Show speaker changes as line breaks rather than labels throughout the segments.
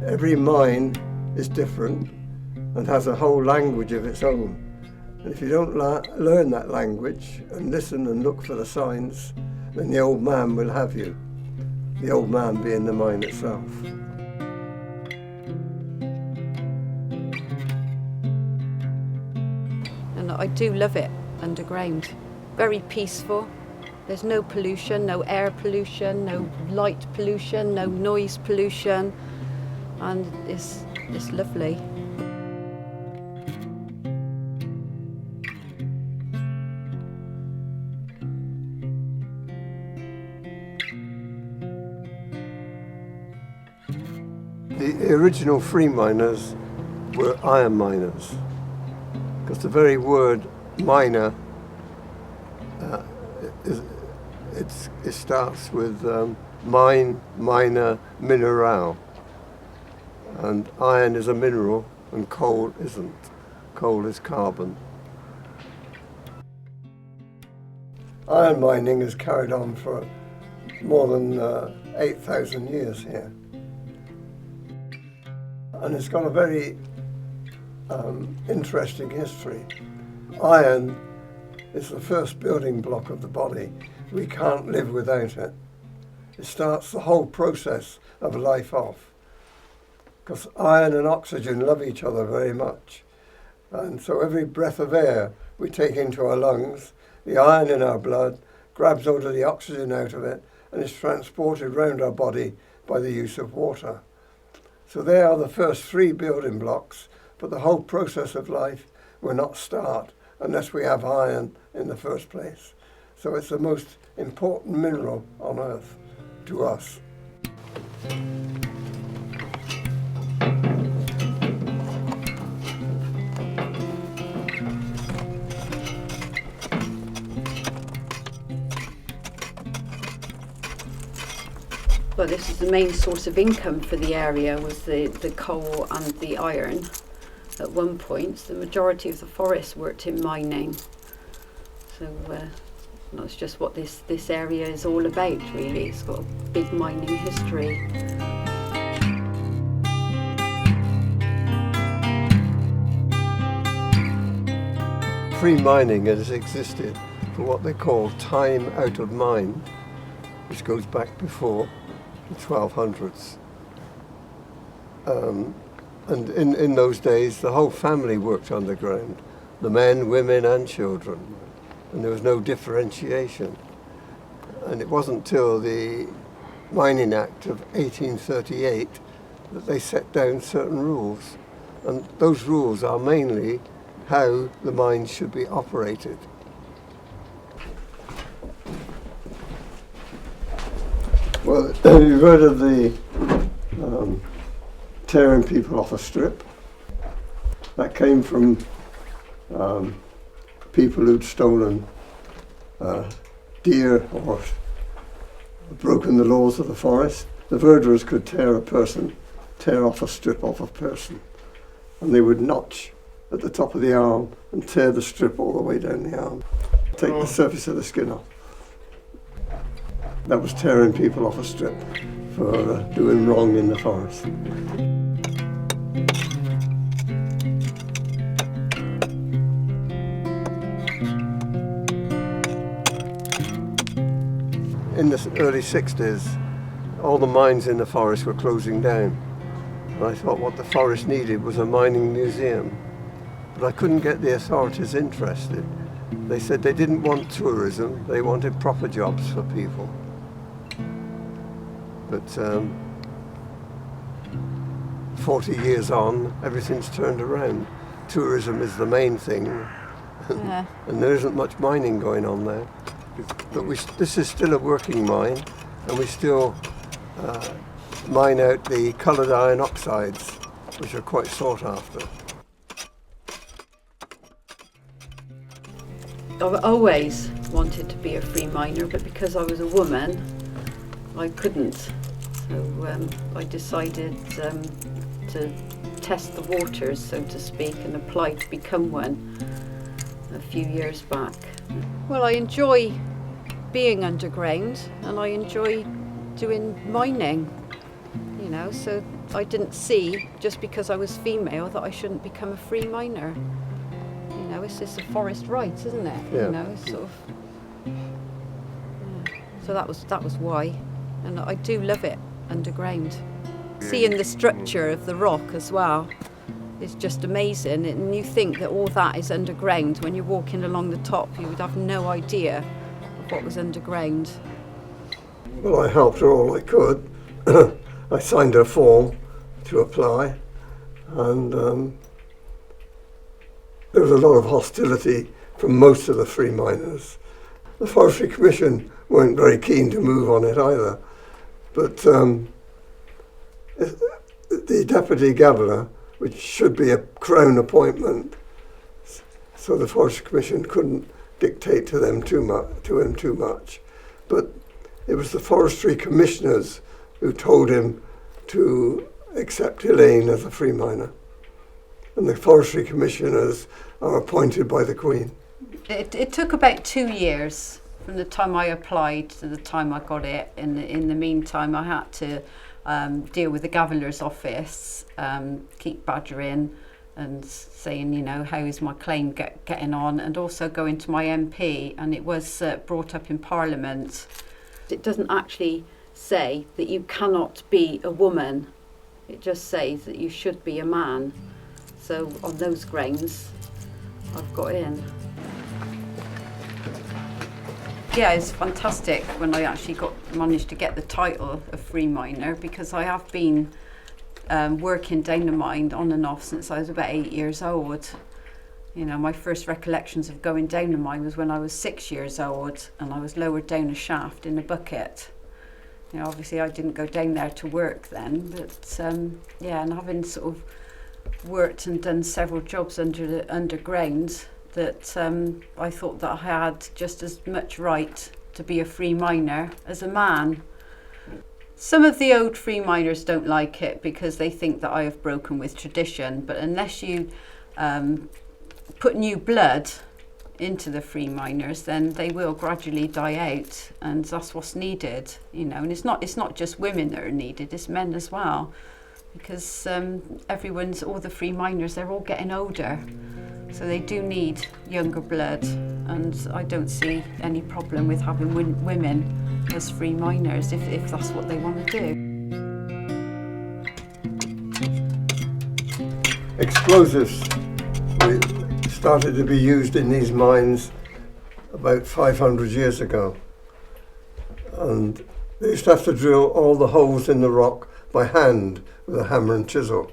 Every mine is different and has a whole language of its own. And if you don't learn that language and listen and look for the signs, then the old man will have you. The old man being the mine itself.
And I do love it underground. Very peaceful. There's no pollution, no air pollution, no light pollution, no noise pollution, and it's lovely.
The original Freeminers were iron miners, because the very word miner, it starts with mine, miner, mineral. And iron is a mineral and coal isn't. Coal is carbon. Iron mining is carried on for more than 8,000 years here. And it's got a very interesting history. Iron is the first building block of the body. We can't live without it. It starts the whole process of life off, because iron and oxygen love each other very much. And so every breath of air we take into our lungs, the iron in our blood grabs hold of the oxygen out of it and is transported around our body by the use of water. So they are the first three building blocks, but the whole process of life will not start unless we have iron in the first place. So it's the most important mineral on Earth to us.
Well, this is the main source of income for the area, was the coal and the iron. At one point, the majority of the forest worked in mining. So that's just what this area is all about, really. It's got a big mining history.
Free mining has existed for what they call time out of mine, which goes back before the 1200s. And in those days, the whole family worked underground, the men, women and children, and there was no differentiation. And it wasn't till the Mining Act of 1838 that they set down certain rules. And those rules are mainly how the mines should be operated. Well, you've heard of the tearing people off a strip. That came from people who'd stolen deer or broken the laws of the forest. The verderers could tear off a strip off a person, and they would notch at the top of the arm and tear the strip all the way down the arm, take the surface of the skin off. That was tearing people off a strip for doing wrong in the forest. In the early 60s, all the mines in the forest were closing down. And I thought what the forest needed was a mining museum. But I couldn't get the authorities interested. They said they didn't want tourism, they wanted proper jobs for people. But 40 years on, everything's turned around. Tourism is the main thing, and there isn't much mining going on there. But this is still a working mine, and we still mine out the coloured iron oxides, which are quite sought after.
I've always wanted to be a free miner, but because I was a woman, I couldn't. So I decided to test the waters, so to speak, and apply to become one a few years back. Well, I enjoy being underground and I enjoy doing mining, you know, so I didn't see, just because I was female, that I shouldn't become a free miner. You know, it's just a forest right, isn't it?
Yeah.
You know, it's sort of. Yeah. So that was why, and I do love it underground. Seeing the structure of the rock as well is just amazing, and you think that all that is underground. When you're walking along the top, you would have no idea of what was underground.
Well, I helped her all I could. I signed her form to apply, and there was a lot of hostility from most of the free miners. The Forestry Commission weren't very keen to move on it either, but the Deputy Governor, which should be a Crown appointment, so the Forestry Commission couldn't dictate to him too much, but it was the Forestry Commissioners who told him to accept Elaine as a free miner. And the Forestry Commissioners are appointed by the Queen.
It took about 2 years from the time I applied to the time I got it. In the meantime, I had to deal with the Governor's office, keep badgering and saying, you know, how is my claim getting on, and also going to my MP, and it was brought up in Parliament. It doesn't actually say that you cannot be a woman. It just says that you should be a man. So on those grounds, I've got in. Yeah, it's fantastic when I actually managed to get the title of free miner, because I have been working down the mine on and off since I was about 8 years old. You know, my first recollections of going down the mine was when I was 6 years old, and I was lowered down a shaft in a bucket. You know, obviously I didn't go down there to work then, but yeah, and having sort of worked and done several jobs underground, that I thought that I had just as much right to be a free miner as a man. Some of the old free miners don't like it because they think that I have broken with tradition, but unless you put new blood into the free miners, then they will gradually die out, and that's what's needed, you know. And it's not just women that are needed, it's men as well, because all the free miners, they're all getting older, so they do need younger blood, and I don't see any problem with having women as free miners if that's what they want to do.
Explosives started to be used in these mines about 500 years ago, and they used to have to drill all the holes in the rock by hand with a hammer and chisel.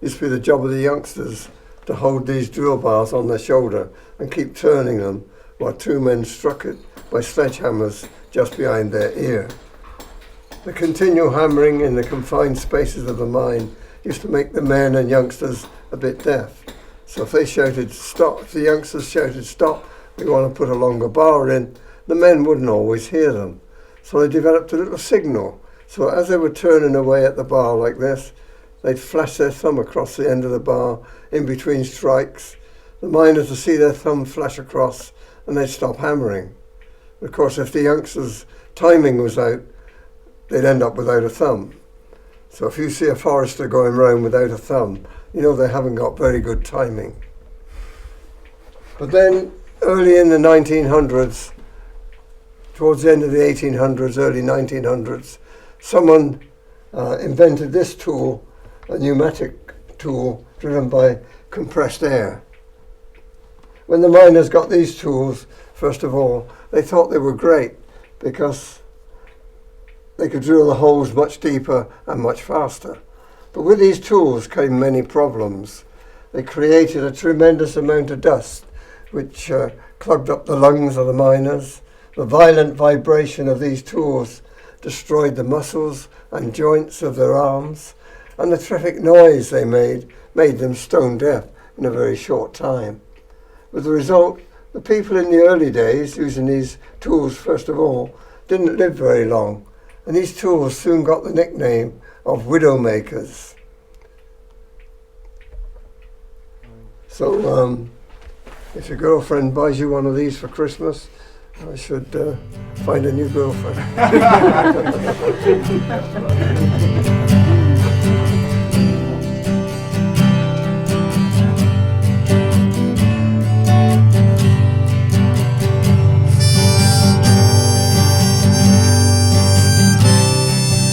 It used to be the job of the youngsters to hold these drill bars on their shoulder and keep turning them while two men struck it by sledgehammers just behind their ear. The continual hammering in the confined spaces of the mine used to make the men and youngsters a bit deaf. So if they shouted stop, if the youngsters shouted stop, we want to put a longer bar in, the men wouldn't always hear them. So they developed a little signal. So as they were turning away at the bar like this, they'd flash their thumb across the end of the bar in between strikes. The miners would see their thumb flash across and they'd stop hammering. Of course, if the youngsters' timing was out, they'd end up without a thumb. So if you see a forester going round without a thumb, you know they haven't got very good timing. But then, early in the 1900s, towards the end of the 1800s, early 1900s, someone invented this tool, a pneumatic tool driven by compressed air. When the miners got these tools, first of all, they thought they were great because they could drill the holes much deeper and much faster. But with these tools came many problems. They created a tremendous amount of dust, which clogged up the lungs of the miners. The violent vibration of these tools destroyed the muscles and joints of their arms, and the terrific noise they made them stone deaf in a very short time. With the result, the people in the early days, using these tools first of all, didn't live very long, and these tools soon got the nickname of widowmakers. So if your girlfriend buys you one of these for Christmas, I should find a new girlfriend.